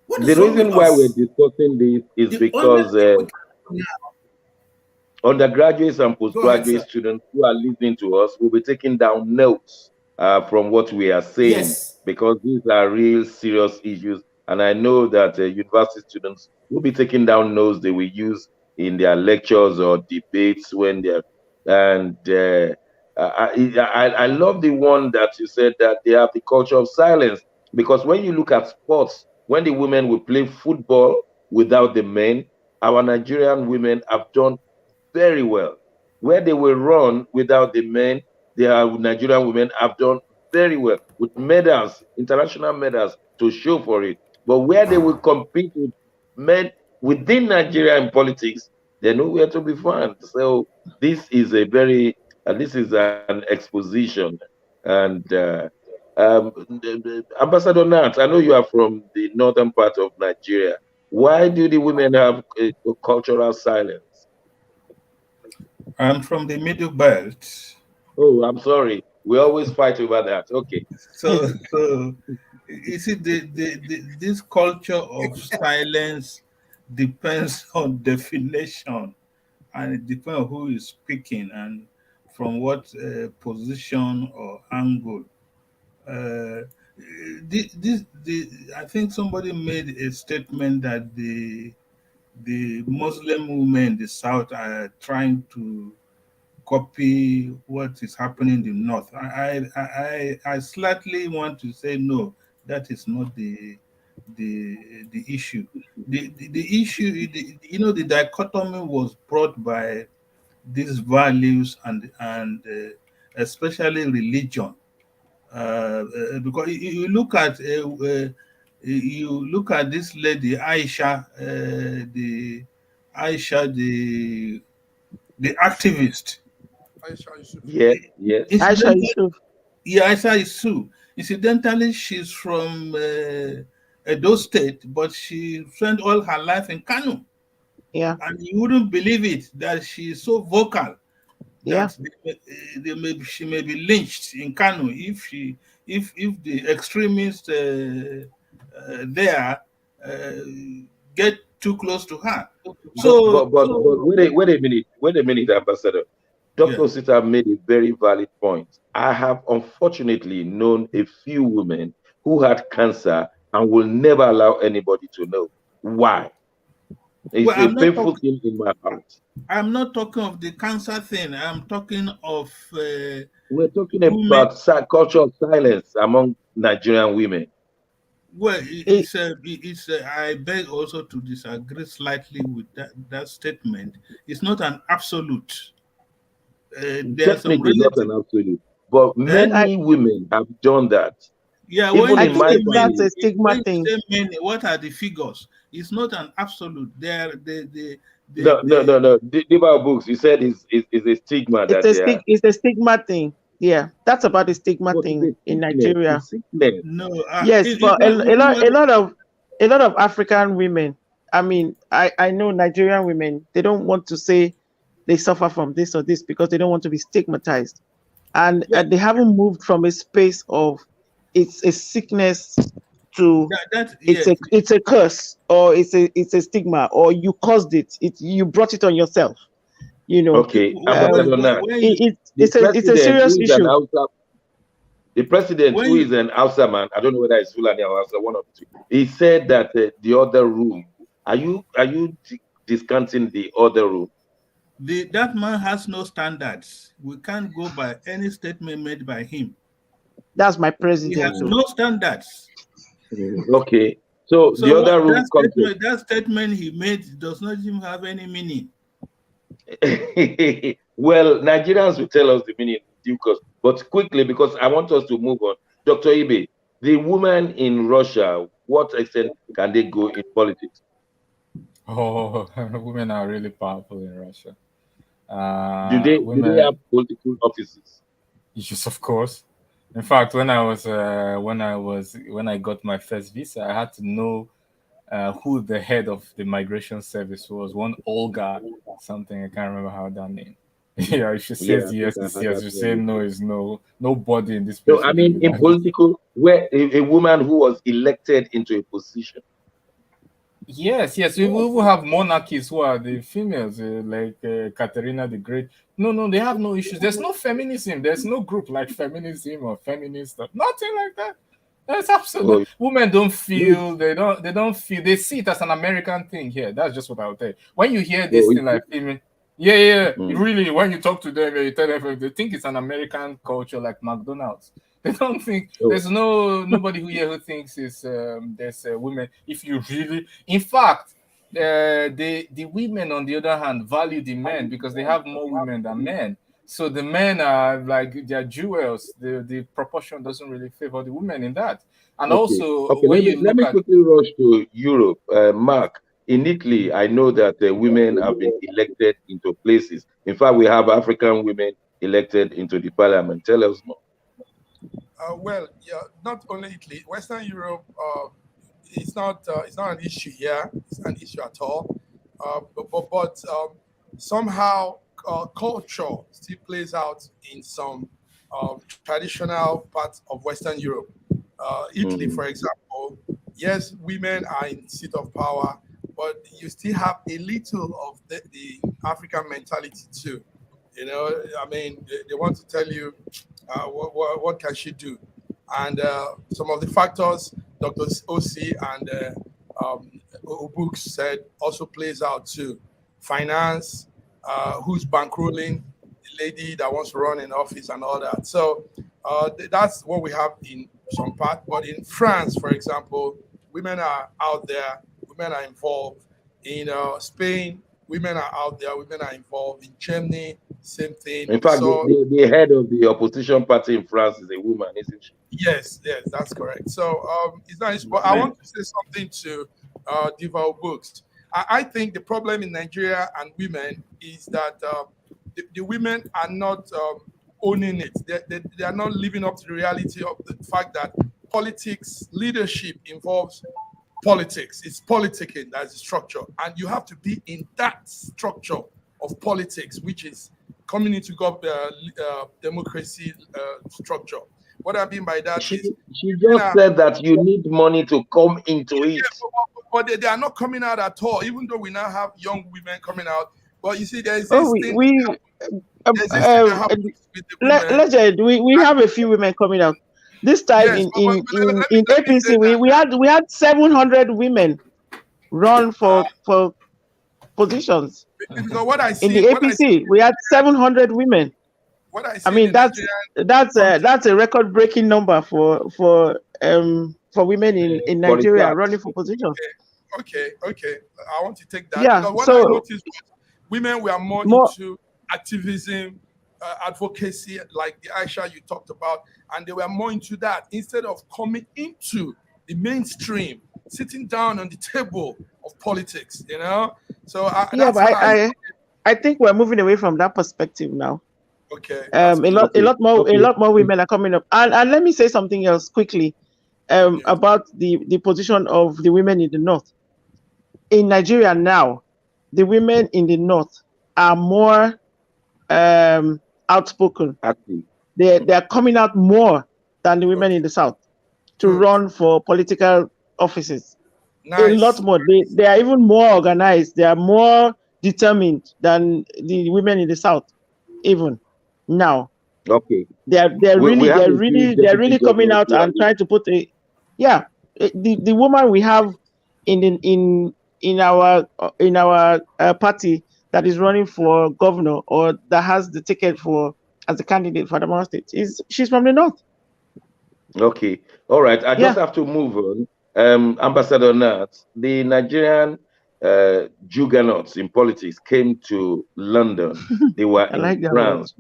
What the is wrong with reason why we're us? discussing this is The only because thing we can do now. undergraduates and Go ahead, postgraduate sir. students who are listening to us will be taking down notes from what we are saying, Yes. because these are real serious issues. And I know that university students will be taking down notes they will use in their lectures or debates when they're. And I love the one that you said that they have the culture of silence, because when you look at sports, when the women will play football without the men, our Nigerian women have done very well. Where they will run without the men, their Nigerian women have done very well with medals, international medals to show for it. But where they will compete with men within Nigeria in politics, they're nowhere to be found. So this is this is an exposition. And Ambassador Nat, I know you are from the northern part of Nigeria. Why do the women have a cultural silence? I'm from the middle belt. Oh, I'm sorry. We always fight over that. Okay. So you see, this culture of silence depends on definition, and it depends on who is speaking and from what position or angle. Uh, I think somebody made a statement that the Muslim women in the South are trying to copy what is happening in the north. I slightly want to say no, that is not the issue. The issue, the dichotomy was brought by these values and especially religion. Because you look at this lady Aisha, the activist. Aisha Yusuf. Yes, yes. Aisha Incidentally, Yusuf. yeah, Aisha is Sue. Incidentally, she's from Edo State, but she spent all her life in Kano. Yeah. And you wouldn't believe it that she is so vocal Yeah. that she may be lynched in Kano if the extremists there uh, get too close to her. But wait a minute, Ambassador. Yeah. Dr. Sita made a very valid point. I have unfortunately known a few women who had cancer and will never allow anybody to know why. It's Well, a painful thing in my heart. I'm not talking of the cancer thing. I'm talking of We're talking women. about culture of silence among Nigerian women. Well, It, I beg also to disagree slightly with that statement. It's not an absolute. There are some Definitely not relative. an absolute. But I many women have done that. Yeah, Even I in my think that's family. a stigma when you thing. say many, what are the figures? It's not an absolute. No. Diba books, you said is a stigma that they are. It's a stigma thing. Yeah, that's about the stigma But thing in it's Nigeria. sickness. No, Yes, but a lot of African women. I mean, I know Nigerian women. They don't want to say they suffer from this or this because they don't want to be stigmatized, and Yeah. they haven't moved from a space of it's a sickness to yes. it's a curse, or it's a stigma, or you caused it. You brought it on yourself. You know, Okay, Ambassador Nan, the it's a president serious who is an issue. Hausa, the president When who you, is an Hausa man, I don't know whether it's Fulani or Hausa, one of the two. He said that the other room. Are you discounting the other room? that man has no standards. We can't go by any statement made by him. That's my He has president. no standards. Okay, so the So other room concept. that statement he made does not even have any meaning. Well, Nigerians will tell us the meaning in due course, but quickly because I want us to move on. Dr. Ibe, the women in Russia, what extent can they go in politics? Oh, women are really powerful in Russia. Do they Women, have political offices? yes, of course. In fact, when I got my first visa, I had to know who the head of the migration service was. One Olga something, I can't remember how that name. Yeah, if she Yeah, I says think yes, I it's heard yes. that If she one say no, before. is no. Nobody in this No, place I will give mean you in that visa. political, where a woman who was elected into a position. Yes, yes. We will have monarchies who are the females, like Katerina the Great. No, no, they have no issues. There's no feminism. There's no group like feminism or feminist stuff. Nothing like that. That's absolute. Oh, Women don't no, feel. They don't feel. They see it as an American thing here. That's just what I'll tell you. When you hear this no, thing like female, yeah, yeah. mm, Really, when you talk to them, you tell them they think it's an American culture like McDonald's. They don't think oh, there's nobody who here who thinks is there's women. If you really, in fact, the women on the other hand value the men because they have more women than men. So the men are like they're jewels. The proportion doesn't really favor the women in that. And okay, also okay. when Let me you let look me at quickly rush to Europe. Mark, in Italy, I know that women have been elected into places. In fact, we have African women elected into the parliament. Tell us more. Well, yeah, not only Italy, Western Europe, it's not an issue here. It's not an issue at all. But somehow culture still plays out in some traditional parts of Western Europe. Italy, Mm, for example, yes, women are in seat of power, but you still have a little of the African mentality too. You know, I mean, they want to tell you what can she do, and some of the factors Dr. OC and Obuk said also plays out too. Finance, who's bankrolling the lady that wants to run in office and all that. So that's what we have in some part. But in France, for example, women are out there, women are involved. In Spain, women are out there, women are involved. In Germany, same thing. in We fact, saw, the head of the opposition party in France is a woman, isn't she? yes, yes, that's correct. So it's nice. But I Man. want to say something to Diva Books. I think the problem in Nigeria and women is that the women are not owning it. They are not living up to the reality of the fact that politics, leadership involves politics. It's politicking that's the structure. And you have to be in that structure of politics, which is coming into democracy structure. What I mean by that She is, she just said that you need money to come into it. but they are not coming out at all, even though we now have young women coming out. But you see, there's Oh, this thing, there's this thing that happens with the women. Legend, we have a few women coming out. This time Yes, in let me say APC, that. we had 700 women run for positions Because what I in see, the APC. We had 700 women. what I I see in mean, the Nigerian context. that's a record-breaking number for women in For a Nigeria fact. running for positions. Okay. I want to take that Yeah, because what I so noticed was women were more more. into activism, advocacy, like the Aisha you talked about, and they were more into that instead of coming into the mainstream, sitting down on the table of politics. You know, so Yeah, that's but how I. I think we're moving away from that perspective now. Okay. A lot more Okay. women are coming up. And let me say something else quickly about the position of the women in the north. In Nigeria now, the women in the north are more outspoken. Active. They are coming out more than the women in the south to Good. run for political offices. A lot Nice. more. They are even more organized. They are more determined than the women in the south. Even now, Okay. they're We really have a few deputy coming governors out who are and trying to put the woman we have in our party that is running for governor or that has the ticket for as a candidate for the State she's from the north. okay. All right. I just Yeah. have to move on. Ambassador Nat, the Nigerian juggernauts in politics came to London. They were I in like that word. France.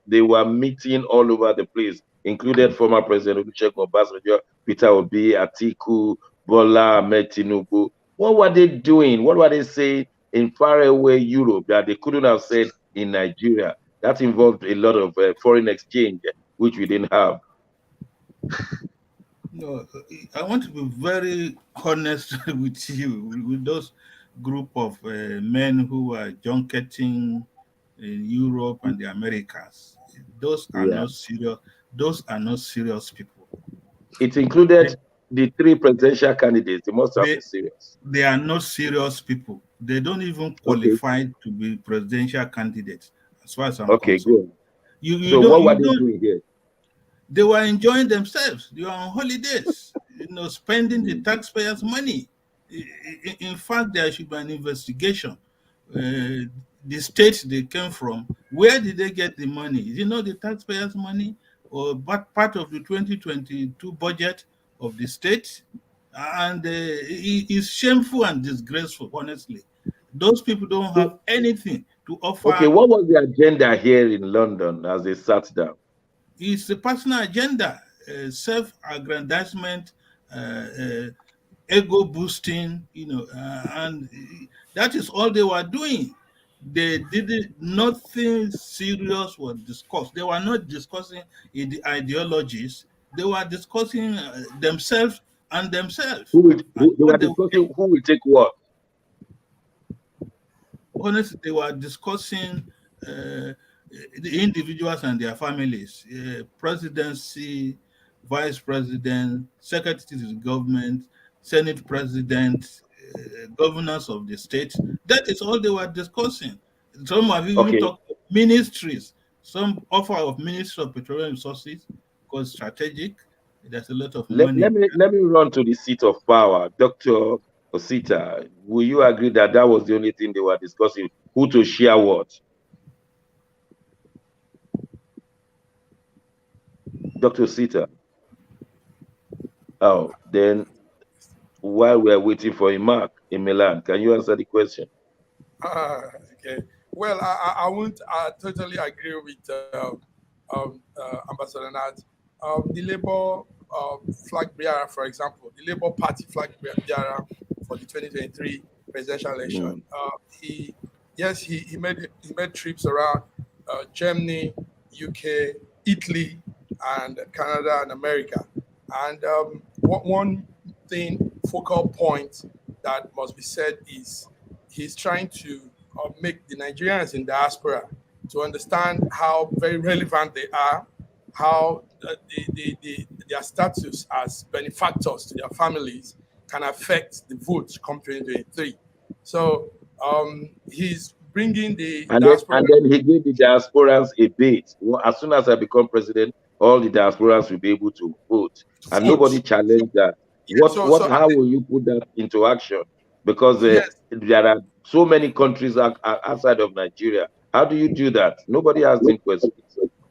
They were meeting all over the place, included former President Olusegun Obasanjo, Peter Obi, Atiku, Bola Ahmed Tinubu. What were they doing? What were they saying in faraway Europe that they couldn't have said in Nigeria? That involved a lot of foreign exchange, which we didn't have. No, I want to be very honest with you, with those group of men who are junketing in Europe and the Americas. Those are Yeah. not serious. Those are not serious people. It included the three presidential candidates. They must have They been serious. they are not serious people. They don't even Okay. qualify to be presidential candidates, as far as I'm Okay, concerned. good. You So don't what were you they don't doing here? They were enjoying themselves. They were on holidays, spending the Mm. taxpayers' money. In fact, there should be an investigation. The states they came from, where did they get the money? Is it not the taxpayers' money or but part of the 2022 budget of the state? And it's shameful and disgraceful, honestly. Those people don't have So, anything to okay, offer. what was the agenda here in London as they sat down? It's a personal agenda, self-aggrandizement, uh, uh, ego boosting, and that is all they were doing. They didn't, nothing serious was discussed. They were not discussing the ideologies. They were discussing themselves and themselves. And They were what they discussing who will take what? honestly, they were discussing the individuals and their families, presidency, vice president, secretary to the government, senate president, governors of the state. That is all they were discussing. Some have even Okay, talked ministries. Some offer of Ministry of Petroleum Resources because strategic. There's a lot of let, money. let me run to the seat of power. Dr. Osita, will you agree that that was the only thing they were discussing? Who to share what? Dr. Osita. Oh, then while we're waiting for a mark in Milan, can you answer the question? Okay. Well, I won't totally agree with Ambassador Nat. The Labour flag bearer, for example, the Labour Party flag bearer for the 2023 presidential election, Mm. he made trips around Germany, UK, Italy, and Canada and America. And one thing, focal point that must be said is he's trying to make the Nigerians in diaspora to understand how very relevant they are, how their status as benefactors to their families can affect the vote come 2023. So he's bringing the diaspora. And then he gave the diasporans a bait. Well, as soon as I become president, all the diasporans will be able to vote. And nobody Vote. challenged that. Yeah, so How will you put that into action? Because yes, there are so many countries outside of Nigeria. How do you do that? Nobody asked him questions.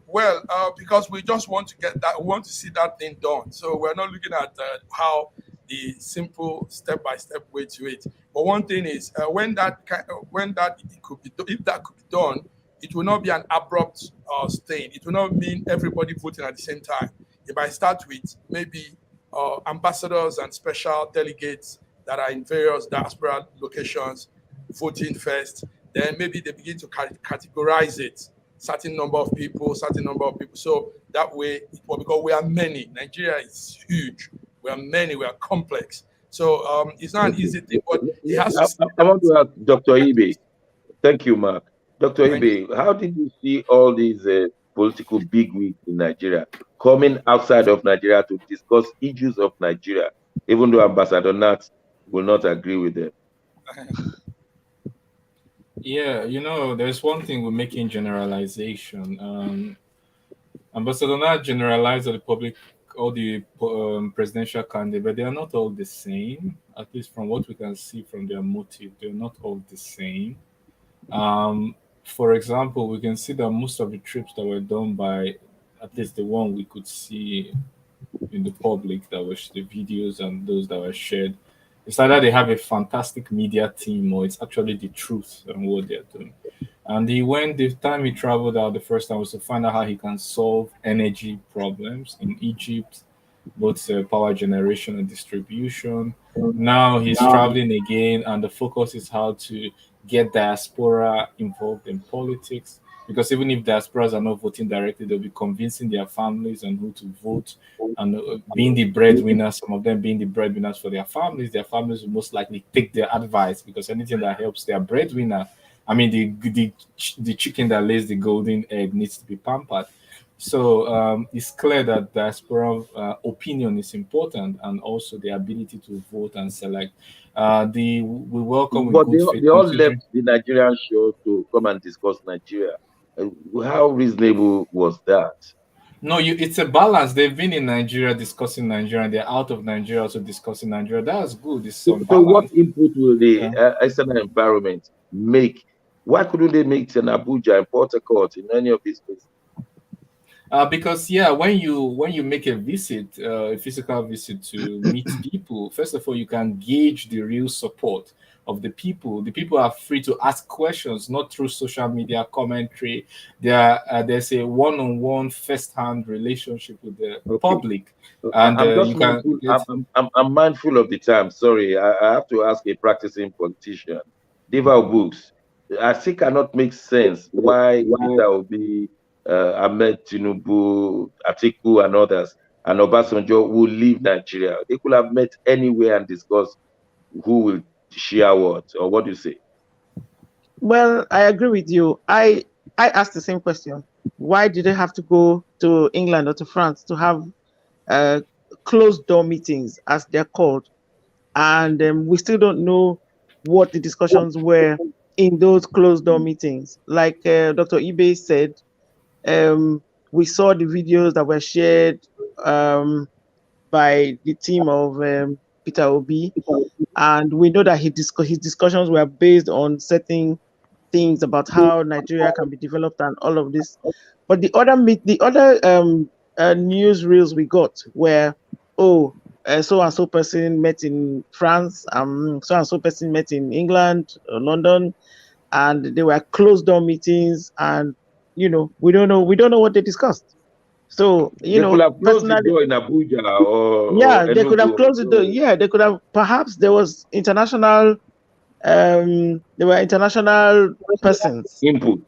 well, because we just want to get that, we want to see that thing done. So we're not looking at how the simple step-by-step way to it. But one thing is, when that it could be, if that could be done, it will not be an abrupt stain. It will not mean everybody voting at the same time. If I start with maybe ambassadors and special delegates that are in various diaspora locations voting first, then maybe they begin to categorize it. certain number of people. So that way, well, because we are many, Nigeria is huge. We are many. We are complex. So it's not an easy thing, but it has to. I want to ask Dr. Ibe. Thank you, Mark. Dr. Thank Ibe, how did you see all these political bigwigs in Nigeria coming outside of Nigeria to discuss issues of Nigeria, even though Ambassador Nat will not agree with them? Yeah, there's one thing we're making generalization. Ambassador Nat generalized all the presidential candidates, but they are not all the same. At least from what we can see from their motive, they're not all the same. For example, we can see that most of the trips that were done by, at least the one we could see in the public, that was the videos and those that were shared, it's either they have a fantastic media team or it's actually the truth and what they're doing. And the time he traveled out the first time was to find out how he can solve energy problems in Egypt, both power generation and distribution. Now he's traveling again, and the focus is how to get diaspora involved in politics. Because even if diasporas are not voting directly, they'll be convincing their families on who to vote and being the breadwinners, some of them being the breadwinners for their families will most likely take their advice because anything that helps their breadwinner, I mean, the chicken that lays the golden egg needs to be pampered. So it's clear that diaspora opinion is important, and also the ability to vote and select. We welcome But with good faith. they all left the Nigerian show to come and discuss Nigeria. How reasonable was that? No, it's a balance. They've been in Nigeria discussing Nigeria, and they're out of Nigeria also discussing Nigeria. That's good. It's some So what balance. input will the external environment make? Why couldn't they make it in Abuja, in Port Harcourt, in any of these places? Because when you make a visit, a physical visit to meet people, first of all, you can gauge the real support of the people. The people are free to ask questions, not through social media commentary. There's a one-on-one, first-hand relationship with the public, and I'm mindful of the time. Sorry, I have to ask a practicing politician. Diva Books, I still cannot make sense why Peter Obi, Ahmed Tinubu, Atiku, and others, and Obasanjo will leave Nigeria. They could have met anywhere and discussed who will share what, or what do you say? Well, I agree with you. I asked the same question. Why did they have to go to England or to France to have closed door meetings, as they're called? And we still don't know what the discussions were in those closed door meetings. Like Dr. Ibe said, we saw the videos that were shared by the team of Peter Obi, and we know that his discussions were based on certain things about how Nigeria can be developed and all of this. But the other news reels we got were, so and so person met in France, so and so person met in England or London, and they were closed door meetings, and we don't know what they discussed. So they could have closed the door in Abuja or they could have closed the door. Yeah, they could have. Perhaps there was international. There were international persons input.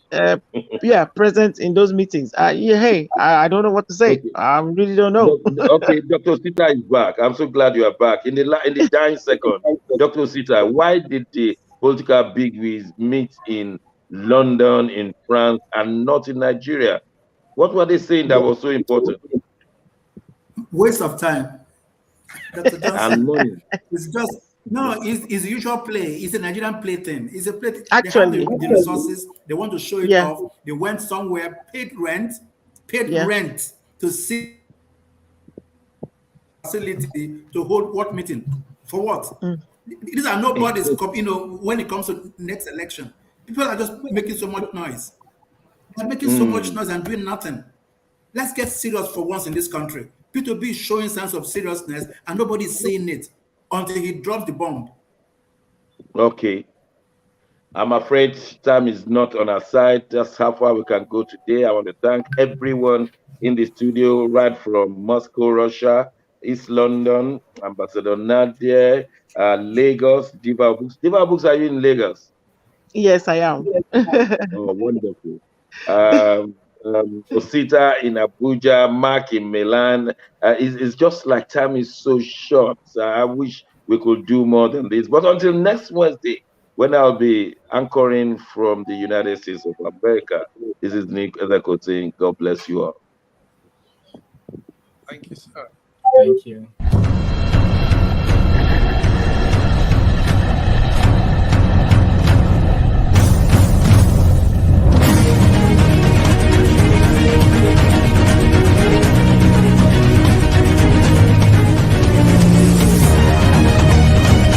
Present in those meetings. Hey, I don't know what to say. Okay. I really don't know. Okay, Dr. Sita is back. I'm so glad you are back. In the dying second, Dr. Sita, why did the political bigwigs meet in London, in France, and not in Nigeria? What were they saying that was so important? Waste of time. Dr. Johnson, and money. It's just it's the usual play. It's a Nigerian play thing. It's a play. Actually, they have the resources. They want to show it off. They went somewhere, paid rent to see facility to hold what meeting for what? These are nobody's. When it comes to next election, people are just making so much noise. They're making so much noise and doing nothing. Let's get serious for once in this country. P2B is showing signs of seriousness and nobody's saying it until he drops the bomb. Okay. I'm afraid time is not on our side. That's how far we can go today. I want to thank everyone in the studio, right from Moscow, Russia, East London, Ambassador Nadia, Lagos, Diva Books. Diva Books, are you in Lagos? Yes, I am. Oh, wonderful. Osita in Abuja, Mark in Milan. It's just like time is so short. I wish we could do more than this. But until next Wednesday, when I'll be anchoring from the United States of America, this is Nick Ezeko saying, God bless you all. Thank you, sir. Thank you.